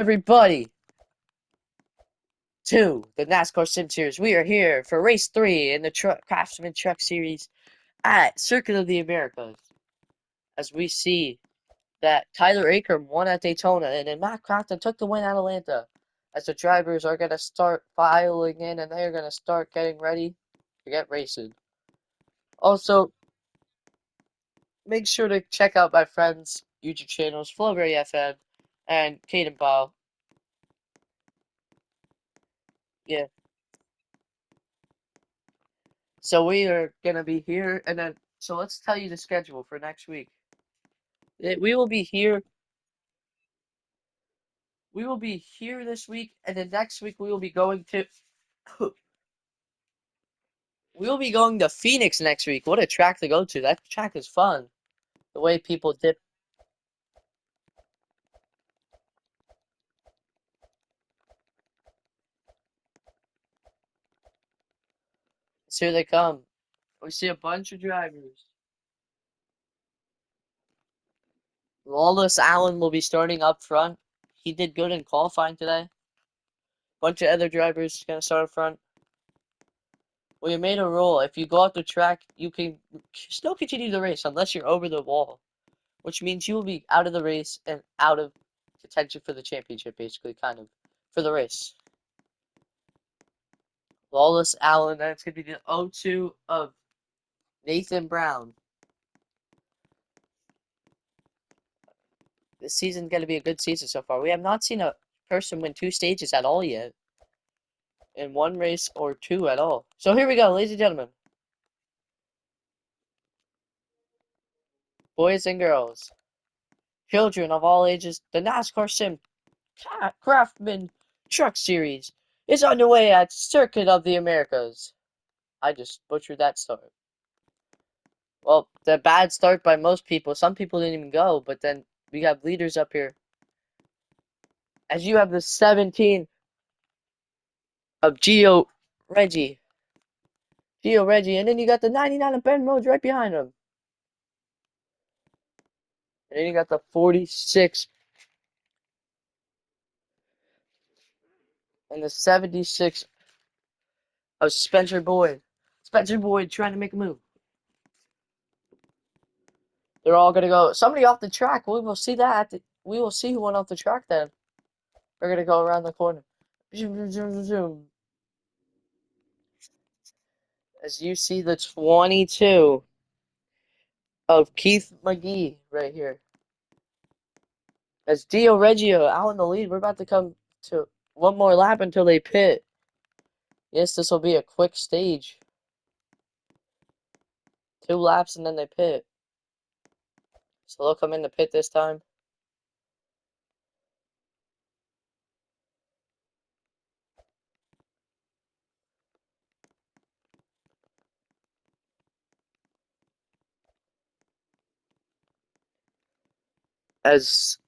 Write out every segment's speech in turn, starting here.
Everybody to the NASCAR Sim Series. We are here for race 3 in the Craftsman Truck Series at Circuit of the Americas. As we see that Tyler Akram won at Daytona and then Matt Crafton took the win at Atlanta. As the drivers are going to start filing in and they're going to start getting ready to get racing. Also, make sure to check out my friends' YouTube channels, Flowberry FM and Caden Ball. Yeah. So we are gonna be here, and then so let's tell you the schedule for next week. We will be here. We will be here this week, and then next week we will be going to. We will be going to Phoenix next week. What a track to go to! That track is fun. The way people dip. So here they come. We see a bunch of drivers. Lawless Allen will be starting up front. He did good in qualifying today. Bunch of other drivers gonna start up front. We made a rule. If you go off the track, you can still continue the race unless you're over the wall, which means you will be out of the race and out of contention for the championship, basically, kind of, for the race. Lawless Allen, that's going to be the 0-2 of Nathan Brown. This season's going to be a good season so far. We have not seen a person win 2 stages at all yet, in 1 race or 2 at all. So here we go, ladies and gentlemen. Boys and girls, children of all ages, the NASCAR Sim Craftsman Truck Series is underway at Circuit of the Americas. I just butchered that start. Well, the bad start by most people. Some people didn't even go, but then we have leaders up here. As you have the 17 of Reggie. Gio Reggie, and then you got the 99 of Ben Rhodes right behind him. And then you got the 46 and the 76 of Spencer Boyd. Spencer Boyd trying to make a move. They're all gonna go. Somebody off the track. We will see that. We will see who went off the track then. They're gonna go around the corner. Zoom, zoom, zoom. As you see the 22 of Keith McGee right here. As Dio Reggio out in the lead. We're about to come to one more lap until they pit. Yes, this will be a quick stage. 2 laps and then they pit. So they'll come in the pit this time. As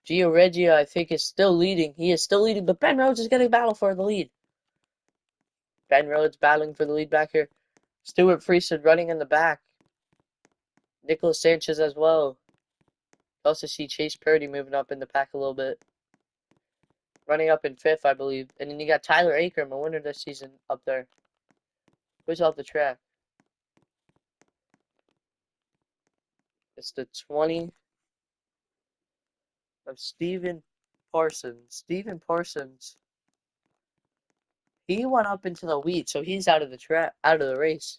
Gio Reggio, I think, is still leading. He is still leading, but Ben Rhodes is going to battle for the lead. Ben Rhodes battling for the lead back here. Stuart Friesen running in the back. Nicholas Sanchez as well. Also see Chase Purdy moving up in the pack a little bit. Running up in 5th, I believe. And then you got Tyler Akram, a winner this season, up there. Who's off the track? It's the 20 of Stephen Parsons. Stephen Parsons. He went up into the weed, so he's out of the race.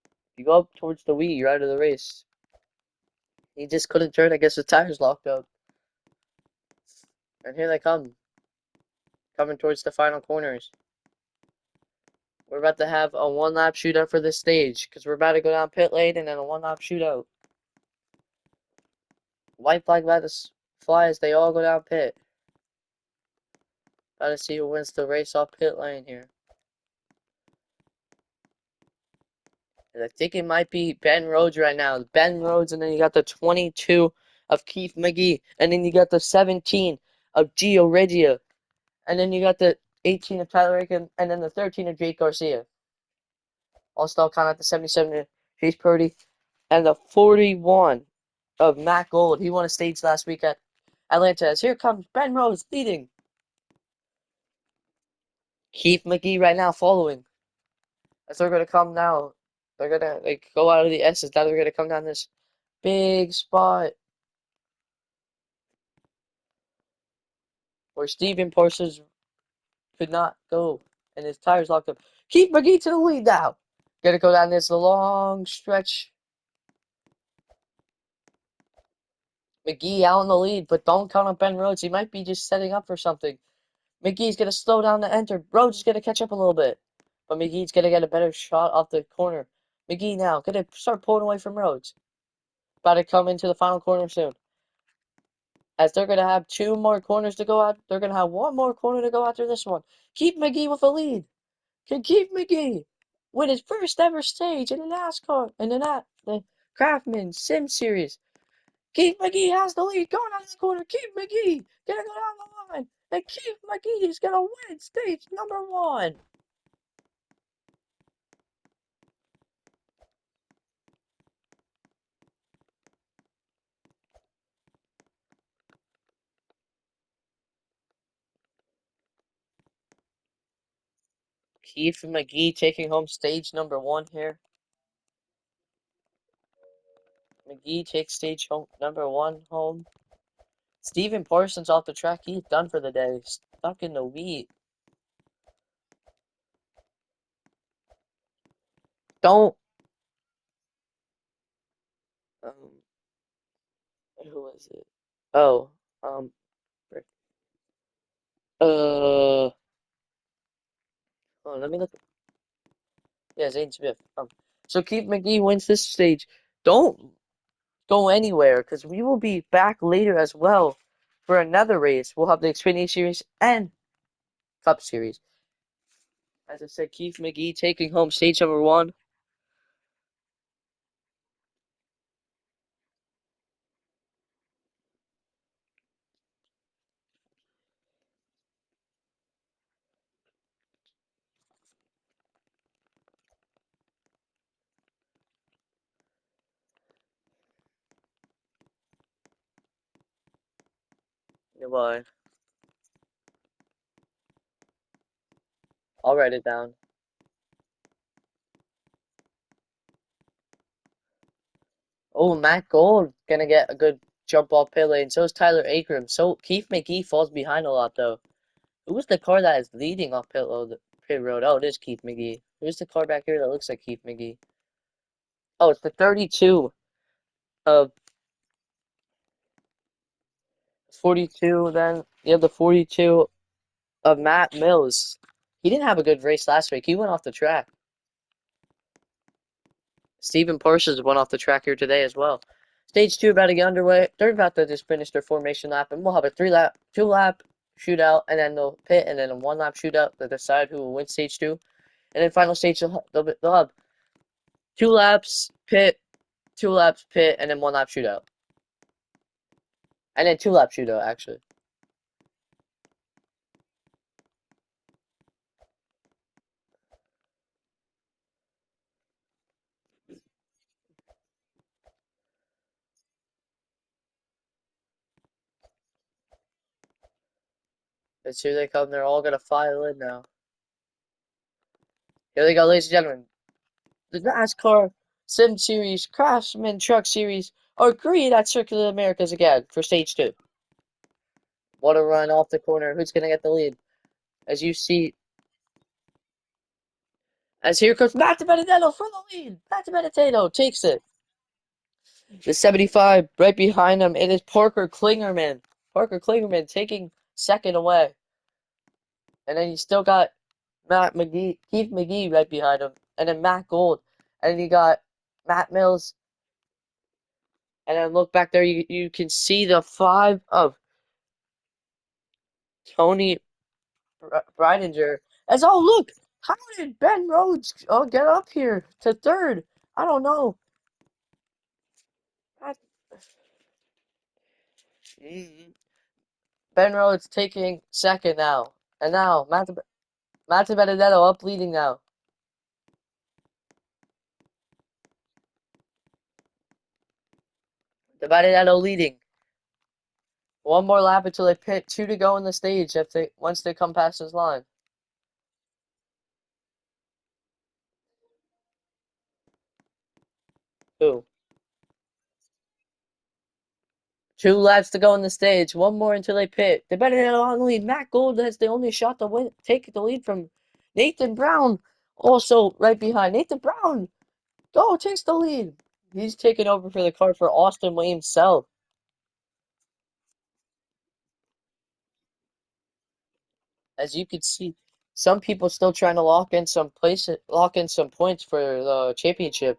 If you go up towards the weed, you're out of the race. He just couldn't turn. I guess the tires locked up. And here they come. Coming towards the final corners. We're about to have a 1-lap shootout for this stage, because we're about to go down pit lane and then a 1-lap shootout. White flag by the flies, they all go down pit. About to see who wins the race off pit lane here. And I think it might be Ben Rhodes right now. Ben Rhodes, and then you got the 22 of Keith McGee. And then you got the 17 of Gio Reggio. And then you got the 18 of Tyler Aiken. And then the 13 of Jake Garcia. All-star count at the 77 of Chase Purdy. And the 41 of Matt Gold. He won a stage last week at Atlanta, as here comes Ben Rhodes leading. Keith McGee right now following. As they're gonna come now. They're gonna like go out of the S's. Now they're gonna come down this big spot where Steven Parsons could not go and his tires locked up. Keith McGee to the lead now. Gonna go down this long stretch. McGee out in the lead, but don't count on Ben Rhodes. He might be just setting up for something. McGee's gonna slow down the enter. Rhodes is gonna catch up a little bit. But McGee's gonna get a better shot off the corner. McGee now gonna start pulling away from Rhodes. About to come into the final corner soon. As they're gonna have two more corners to go out. They're gonna have one more corner to go after this one. Keep McGee with a lead. Can Keith McGee win his first ever stage in the NASCAR in the Craftsman Sim Series. Keith McGee has the lead going out of the corner. Keith McGee gonna go down the line. And Keith McGee is gonna win stage number one. Keith McGee taking home stage number one here. McGee takes stage number one home. Steven Parsons off the track. He's done for the day. Stuck in the wheat. Don't. Um, who is it? Oh, um, uh, let me look. Yeah, Zane Smith. So Keith McGee wins this stage. Don't go anywhere because we will be back later as well for another race. We'll have the Xfinity Series and Cup Series. As I said, Keith McGee taking home stage number one. Goodbye. I'll write it down. Oh, Matt Gold gonna get a good jump off pit lane. So is Tyler Akram. So Keith McGee falls behind a lot though. Who's the car that is leading off pit road? Oh, it is Keith McGee. Who's the car back here that looks like Keith McGee? Oh, it's the 32 of 42. Then you have the 42 of Matt Mills. He didn't have a good race last week. He went off the track. Stephen Parsons went off the track here today as well. Stage two about to get underway. They're about to just finish their formation lap, and we'll have a two lap shootout, and then they'll pit, and then a 1 lap shootout to decide who will win stage two. And then final stage, they'll have 2 laps pit, 2 laps pit, and then 1 lap shootout, and then 2 lap shootout actually. As here they come. They're all gonna file in now. Here they go, ladies and gentlemen. The NASCAR Sim Series Craftsman Truck Series are green at Circuit of the Americas again for stage two. What a run off the corner. Who's going to get the lead? As you see, as here comes Matt Benedetto for the lead. Matt Benedetto takes it. The 75 right behind him. It is Parker Klingerman. Parker Klingerman taking second away. And then you still got Matt McGee, Keith McGee right behind him. And then Matt Gold. And then you got Matt Mills. And then look back there, you can see the 5 of Tony Breidinger. As oh look, how did Ben Rhodes get up here to third? I don't know. I- Ben Rhodes taking second now, and now Matt Benedetto up leading now. The Benedetto leading. One more lap until they pit. Two to go in the stage if they once they come past this line. Who? Two laps to go in the stage. One more until they pit. They better get a long lead. Matt Gold has the only shot to win. Take the lead from Nathan Brown. Also right behind Nathan Brown. Go takes the lead. He's taking over for the car for Austin Williams himself. As you can see, some people still trying to lock in some points for the championship.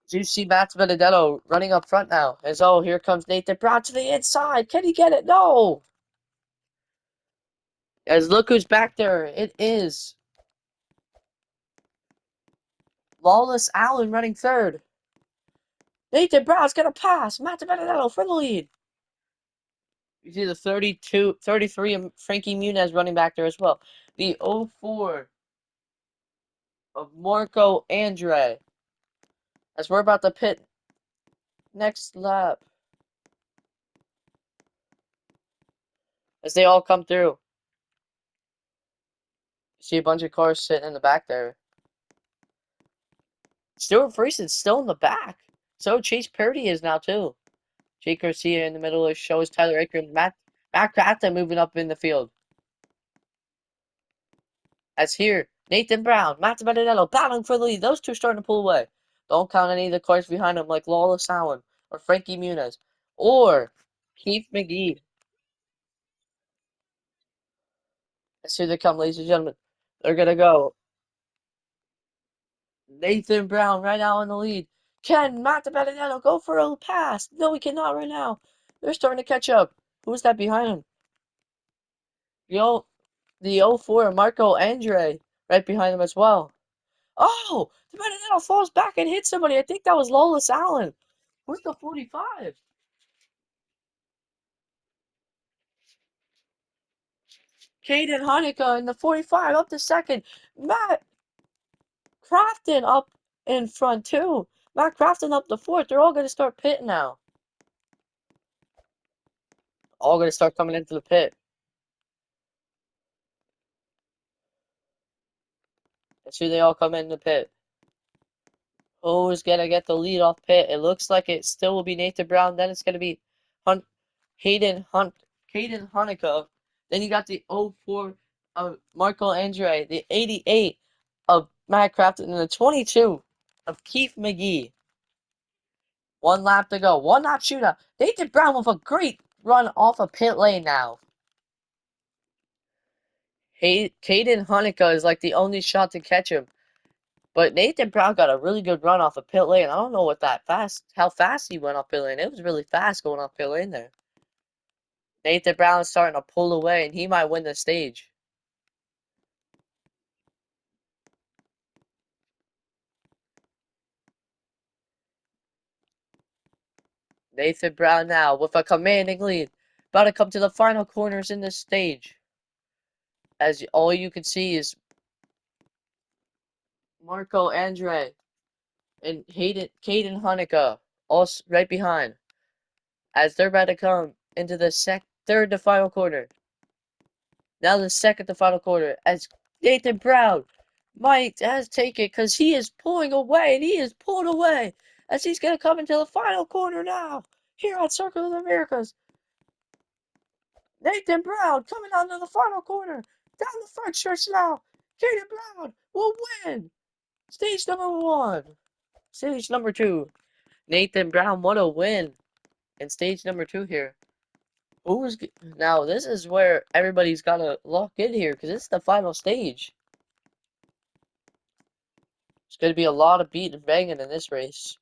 Do you see Matt Benedetto running up front now? As oh, here comes Nathan Brown to the inside. Can he get it? No. As look who's back there. It is Lawless Allen running third. Nathan Brown's gonna pass. Matt Benedetto for the lead. You see the 32, 33 of Frankie Muniz running back there as well. The 04 of Marco Andre. As we're about to pit next lap. As they all come through. You see a bunch of cars sitting in the back there. Stuart Frieson's still in the back. So Chase Purdy is now too. Jake Garcia in the middle of the show is Tyler Akron. Matt Crafton moving up in the field. As here, Nathan Brown, Matt Benedetto battling for the lead. Those two starting to pull away. Don't count any of the cars behind them like Lawless Allen or Frankie Muniz or Keith McGee. As here they come, ladies and gentlemen. They're gonna go. Nathan Brown right now in the lead. Can Matt Benedetto go for a pass? No, he cannot right now. They're starting to catch up. Who's that behind him? The the 04 Marco Andre right behind him as well. Oh, the Benedetto falls back and hits somebody. I think that was Lawless Allen. Who's the 45? Caden Hanukkah in the 45 up to second. Matt Crafton up in front too. Matt Crafton up the fourth. They're all going to start pitting now. All going to start coming into the pit. Let's see they all come in the pit. Who's going to get the lead off pit? It looks like it still will be Nathan Brown. Then it's going to be Hunt, Caden Hanukkah. Then you got the 04 of Marco Andre, the 88 of Matt Crafton, and the 22 of Keith McGee. One lap to go. One lap shootout. Nathan Brown with a great run off of pit lane now. Caden Hanukkah is like the only shot to catch him. But Nathan Brown got a really good run off of pit lane. I don't know how fast he went off pit lane. It was really fast going off pit lane there. Nathan Brown is starting to pull away, and he might win the stage. Nathan Brown now with a commanding lead. About to come to the final corners in this stage. As all you can see is Marco Andre and Caden Hanukkah all right behind. As they're about to come into the third to final quarter. Now the second to final quarter. As Nathan Brown might has taken because he is pulling away and he is pulled away as he's going to come into the final quarter now here at Circle of the Americas. Nathan Brown coming down to the final corner. Down the front stretch now. Nathan Brown will win. Stage number one. Stage number two. Nathan Brown, what a win in stage number two here. Now? This is where everybody's got to lock in here because it's the final stage. There's going to be a lot of beating and banging in this race.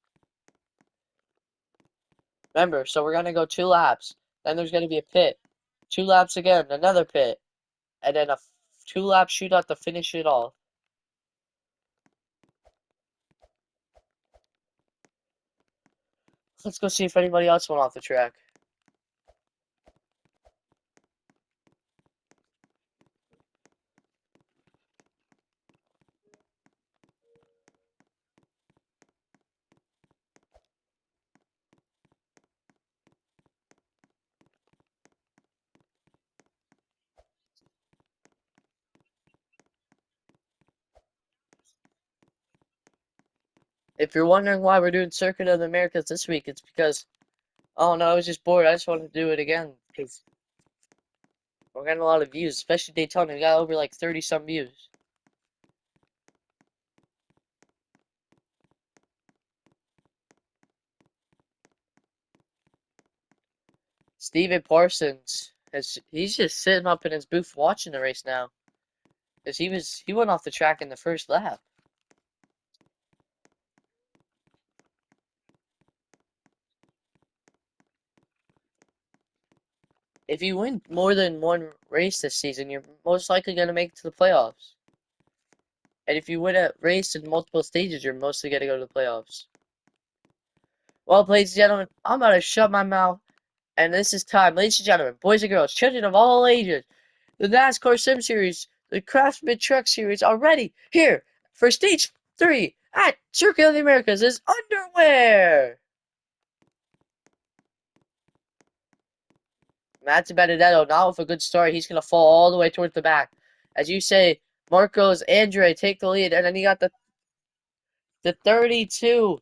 Remember, so we're going to go 2 laps. Then there's going to be a pit. 2 laps again, another pit. And then a 2 lap shootout to finish it off. Let's go see if anybody else went off the track. If you're wondering why we're doing Circuit of the Americas this week, it's because, oh no, I was just bored. I just wanted to do it again because we're getting a lot of views, especially Daytona. We got over like 30 some views. Steven Parsons he's just sitting up in his booth watching the race now because he went off the track in the first lap. If you win more than one race this season, you're most likely going to make it to the playoffs. And if you win a race in multiple stages, you're mostly going to go to the playoffs. Well, ladies and gentlemen, I'm about to shut my mouth, and this is time. Ladies and gentlemen, boys and girls, children of all ages, the NASCAR Sim Series, the Craftsman Truck Series are ready here for Stage 3 at Circuit of the Americas is underway. Matt Benedetto, not with a good start. He's going to fall all the way towards the back. As you say, Marcos Andre take the lead, and then you got the 32.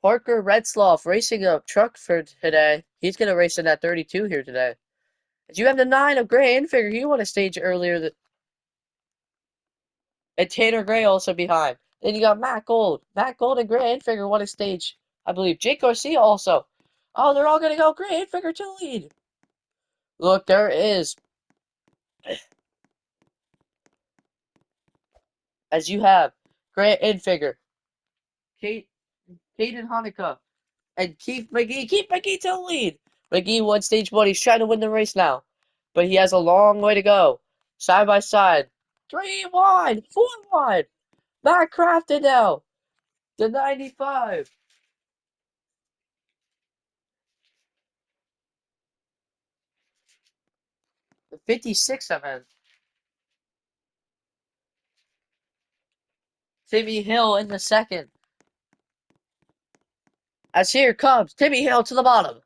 Parker Retzloff racing a truck for today. He's going to race in that 32 here today. As you have the 9 of Gray Infigure, he won a stage earlier. And Tanner Gray also behind. Then you got Matt Gold. Matt Gold and Gray Infigure won a stage, I believe. Jake Garcia also. Oh, they're all going to go Gray Infigure to the lead. Look, there is. As you have Grant Infigure, Kate, Caden Hanukkah, and Keith McGee. Keith McGee to the lead. McGee won stage 1. He's trying to win the race now. But he has a long way to go. Side by side. 3 wide. 4 wide. Matt Crafton now. The 95. The 56 of him. Timmy Hill in the second. As here comes Timmy Hill to the bottom.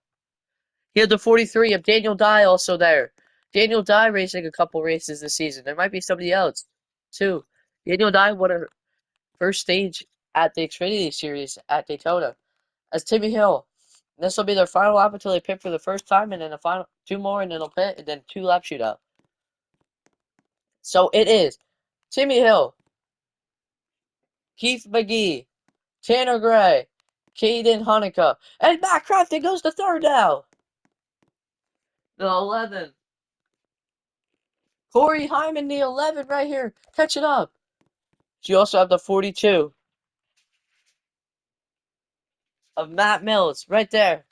He had the 43 of Daniel Dye also there. Daniel Dye racing a couple races this season. There might be somebody else, too. Daniel Dye won a first stage at the Xfinity Series at Daytona. As Timmy Hill. This will be their final lap until they pit for the first time, and then the final 2 more, and then they'll pit, and then 2 lap shootout. So it is Timmy Hill, Keith McGee, Tanner Gray, Caden Hanukkah, and Matt Crafton goes to third now. The 11. Corey Hyman, the 11 right here, catching up. You also have the 42 of Matt Mills right there.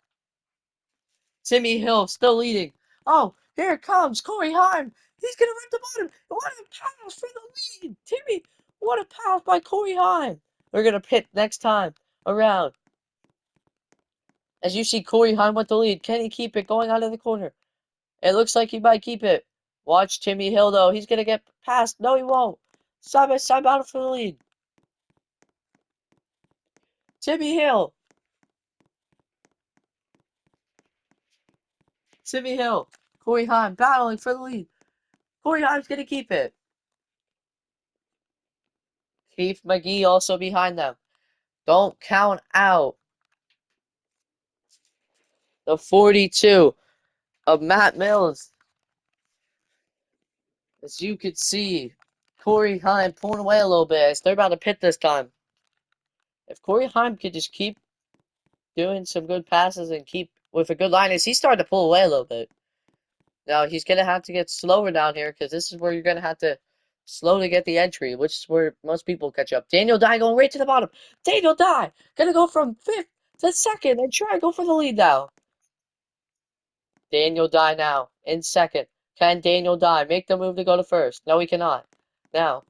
Timmy Hill still leading. Oh, here it comes Corey Heim. He's going to rip the bottom. What a pass for the lead. Timmy, what a pass by Corey Heim. We're going to pit next time around. As you see Corey Heim with the lead. Can he keep it going out of the corner? It looks like he might keep it. Watch Timmy Hill, though. He's going to get past. No, he won't. Side by side battle for the lead. Timmy Hill. Timmy Hill. Corey Heim battling for the lead. Corey Heim's going to keep it. Keith McGee also behind them. Don't count out the 42 of Matt Mills. As you could see, Corey Heim pulling away a little bit as they're about to pit this time. If Corey Heim could just keep doing some good passes and keep with a good line, as he's starting to pull away a little bit. Now he's going to have to get slower down here because this is where you're going to have to slowly get the entry, which is where most people catch up. Daniel Dye going right to the bottom. Daniel Dye going to go from 5th to 2nd and try to go for the lead now. Daniel Dye now in 2nd. Can Daniel Dye make the move to go to 1st? No, he cannot. Now,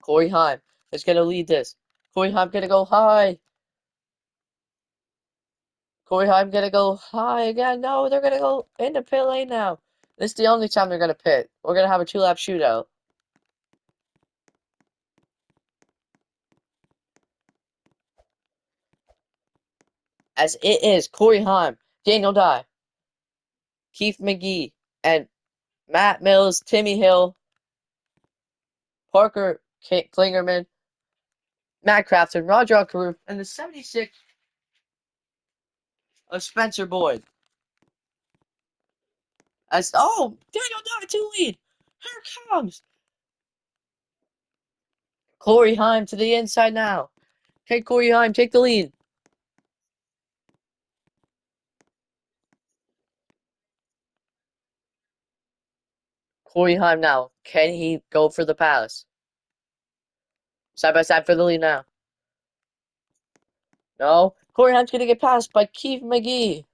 Corey Heim is going to lead this. Corey Heim going to go high. Corey Heim going to go high again. No, they're going to go into pit lane now. This is the only time they're going to pit. We're going to have a 2-lap shootout. As it is Corey Heim, Daniel Dye, Keith McGee, and Matt Mills, Timmy Hill, Parker Klingerman, Matt Crafton, Roger Carew, and the 76 of Spencer Boyd. As Daniel Dye to lead. Here comes Corey Heim to the inside now. Can Corey Heim take the lead? Corey Heim now. Can he go for the pass? Side by side for the lead now. No. Corey Heim's going to get passed by Keith McGee.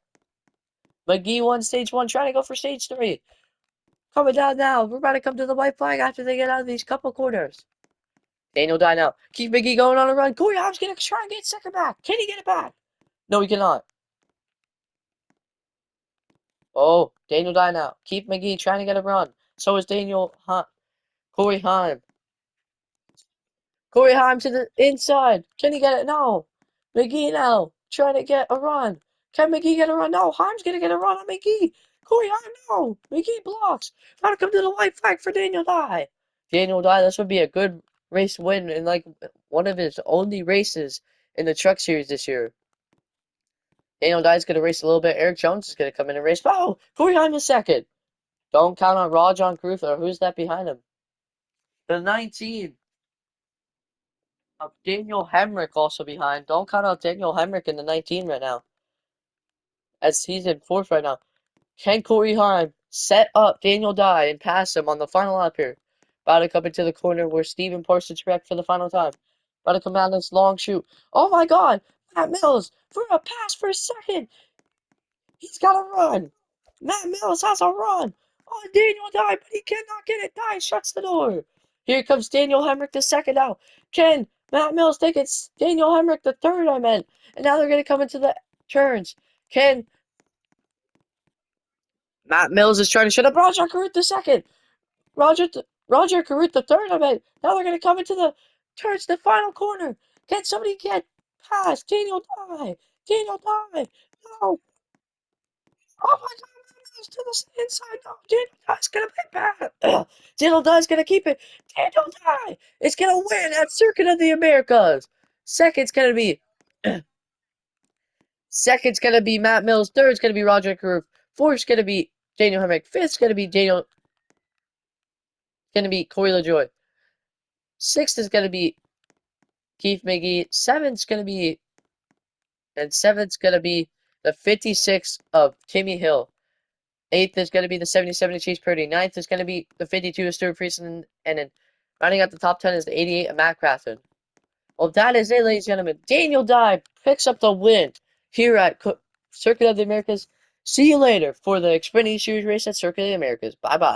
McGee won stage one, trying to go for stage three. Coming down now. We're about to come to the white flag after they get out of these couple corners. Daniel Dye now. Keith McGee going on a run. Corey Heim's going to try and get second back. Can he get it back? No, he cannot. Oh, Daniel Dye now. Keith McGee trying to get a run. So is Corey Heim. Corey Heim to the inside. Can he get it? No. McGee now. Trying to get a run. Can McGee get a run? No. Heim's going to get a run on McGee. Corey Heim, no. McGee blocks. Trying to come to the white flag for Daniel Dye. Daniel Dye, this would be a good race win in like one of his only races in the truck series this year. Daniel Dye's going to race a little bit. Eric Jones is going to come in and race. Oh, Corey Heim is second. Don't count on Rajon Caruth, or who's that behind him? The 19 of Daniel Hemrick also behind. Don't count out Daniel Hemrick in the 19 right now, as he's in fourth right now. Can Corey Heim set up Daniel Dye and pass him on the final lap here? About to come into the corner where Steven Parsons wrecked for the final time. About to come down this long shoot. Oh my God! Matt Mills for a pass for a second. He's got a run. Matt Mills has a run on Daniel Dye, but he cannot get it. Dye shuts the door. Here comes Daniel Hemrick the second now. Can Matt Mills take it? Daniel Hemrick the third, I meant. And now they're going to come into the turns. Can Matt Mills is trying to shut up Roger Caruth the second. Roger Caruth the third, I meant. Now they're going to come into the turns, the final corner. Can somebody get past Daniel Dye? Daniel Dye. No. Oh my God. To the inside. No, Daniel Dye's gonna play bad. Daniel Dye's gonna keep it. Daniel Dye is gonna win at Circuit of the Americas. Second's gonna be second's gonna be Matt Mills. Third's gonna be Roger Caruth. Fourth's gonna be Daniel Hemrick. Fifth's gonna be Corey LaJoy. Sixth is gonna be Keith McGee. Seventh's gonna be the 56 of Timmy Hill. Eighth is going to be the 77 of Chase Purdy. Ninth is going to be the 52 of Stuart Friesen. And then rounding out the top 10 is the 88 of Matt Crafton. Well, that is it, ladies and gentlemen. Daniel Dye picks up the win here at Circuit of the Americas. See you later for the Xfinity Series race at Circuit of the Americas. Bye-bye.